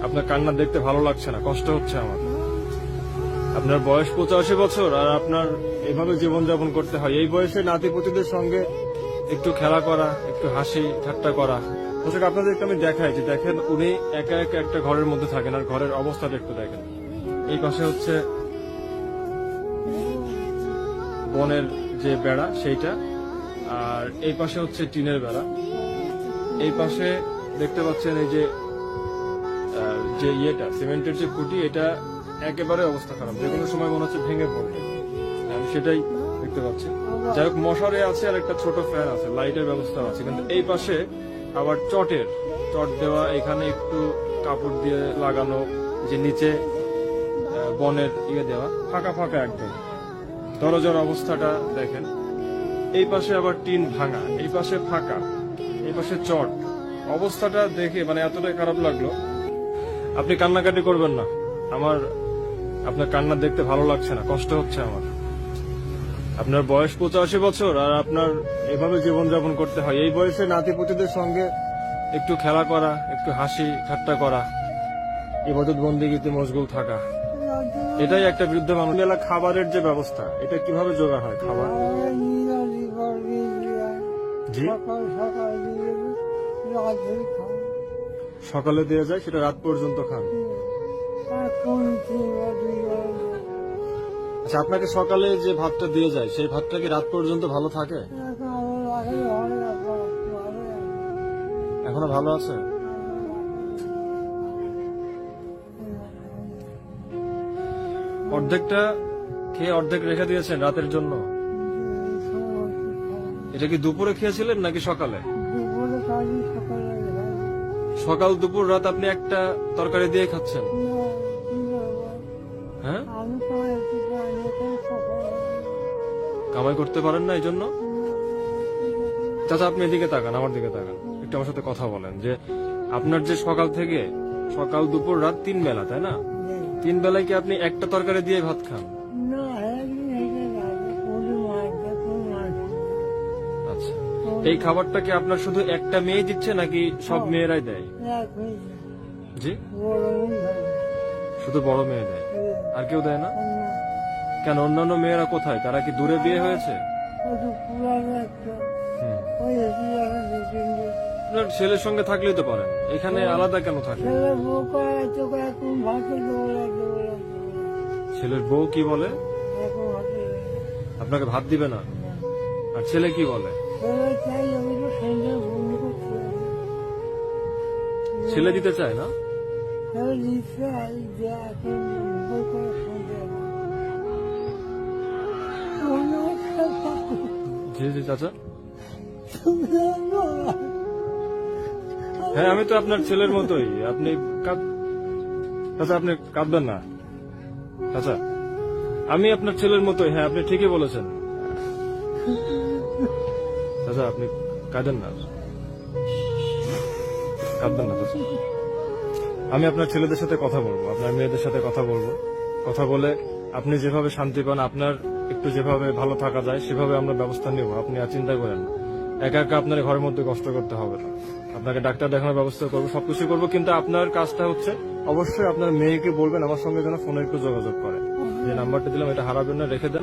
আপনার কান্না দেখতে ভালো লাগছে না, কষ্ট হচ্ছে আমার। আপনার বয়স 85 বছর আর আপনার এভাবে জীবনযাপন করতে হয়। এই বয়সে নাতিপুতিদের সঙ্গে একটু খেলা করা, একটু হাসি ঠাট্টা করা। দর্শক, আপনাদেরকে আমি দেখাই যে দেখেন উনি একা একা একটা ঘরের মধ্যে থাকেন, আর ঘরের অবস্থাটা একটু দেখেন। এই পাশে হচ্ছে বনের যে বেড়া সেইটা, আর এই পাশে হচ্ছে টিনের বেড়া। এই পাশে দেখতে পাচ্ছেন এই যে ইয়েটা সিমেন্টের যে খুঁটি, এটা একেবারে অবস্থা খারাপ, যে কোনো সময় মনে হচ্ছে ভেঙে পড়বে। আমি সেটাই দেখতে পাচ্ছি। যাই হোক, মশারি আছে আর একটা ছোট ফ্যান আছে, লাইটের ব্যবস্থা আছে। কিন্তু এই পাশে আবার চট দেওয়া, এখানে একটু কাপড় দিয়ে লাগানো, যে নিচে বনের দেওয়া, ফাঁকা ফাঁকা একদম। দরজার অবস্থাটা দেখেন। এই পাশে আবার টিন ভাঙা, এই পাশে ফাঁকা, এই পাশে চট। অবস্থাটা দেখে মানে এতটাই খারাপ লাগলো। আপনি কান্নাকাটি করবেন না, আপনার কান্না দেখতে ভালো লাগছে না, কষ্ট হচ্ছে আমার। আপনার বয়স 85 বছর আর আপনার এভাবে জীবনযাপন করতে হয়। এই বয়সে নাতিপুতিদের সঙ্গে একটু খেলা করা, একটু হাসি ঠাট্টা করা, ইবাদত বন্দেগীতে মশগুল থাকা, এটাই একটা বৃদ্ধ মানুষ। বেলা খাবারের যে ব্যবস্থা, এটা কিভাবে জোগাড় হয় খাবার? জি, সকালে দেওয়া যায়, সেটা রাত পর্যন্ত খান। আচ্ছা, আপনাকে সকালে যে ভাতটা দিয়ে যায়, সেই ভাতটা কি রাত পর্যন্ত ভালো থাকে? এখনো ভালো আছে? অর্ধেকটা খেয়ে অর্ধেক রেখে দিয়েছেন রাতের জন্য। এটা কি দুপুরে খেয়েছিলেন নাকি সকালে? সকাল দুপুর রাত আপনি একটা তরকারি দিয়ে খাচ্ছেন? হ্যাঁ, কামাই করতে পারেন না এই জন্য? চাচা, আপনি এদিকে তাকান, আমার দিকে তাকান, একটু আমার সাথে কথা বলেন। যে আপনার যে সকাল থেকে সকাল দুপুর রাত 3 বেলা, তাই না? 3 বেলায় কি আপনি একটা তরকারি দিয়ে ভাত খান? আচ্ছা, এই খাবারটা কি আপনার শুধু একটা মেয়ে দিচ্ছে নাকি সব মেয়েরাই দেয়? জি, শুধু বড় মেয়ে দেয়, আর কেউ দেয় না? কেন, অন্যান্য মেয়েরা কোথায়? তারা কি দূরে বিয়ে হয়েছে? আপনার ছেলের সঙ্গে থাকলেই তো পারেন, এখানে আলাদা কেন থাকে? ছেলের বউ কি বলে? আপনাকে ভাত দিবে না। আর ছেলে কি বলে? ছেলে দিতে চায় না? জি জি চাচা, হ্যাঁ আমি তো আপনার ছেলের মতোই। আপনি চাচা, আপনি কাঁদবেন না চাচা, আমি আপনার ছেলের মতোই। হ্যাঁ, আপনি ঠিকই বলেছেন চাচা, আপনি কাঁদেন না, কাঁদবেন না চাচা। আমি আপনার ছেলেদের সাথে কথা বলবো, আপনার মেয়েদের সাথে কথা বলবো। কথা বলে আপনি যেভাবে শান্তি পান, আপনার একটু যেভাবে ভালো থাকা যায় সেভাবে আমরা ব্যবস্থা নেব। আপনি আর চিন্তা করেন না, একা একা আপনার ঘরের মধ্যে কষ্ট করতে হবে না। আপনাকে ডাক্তার দেখানোর ব্যবস্থা করবো, সবকিছু করবো। কিন্তু আপনার কাজটা হচ্ছে অবশ্যই আপনার মেয়েকে বলবেন আমার সঙ্গে যেন ফোনে একটু যোগাযোগ করে। যে নাম্বারটা দিলাম এটা হারাবেন না, রেখে দেন।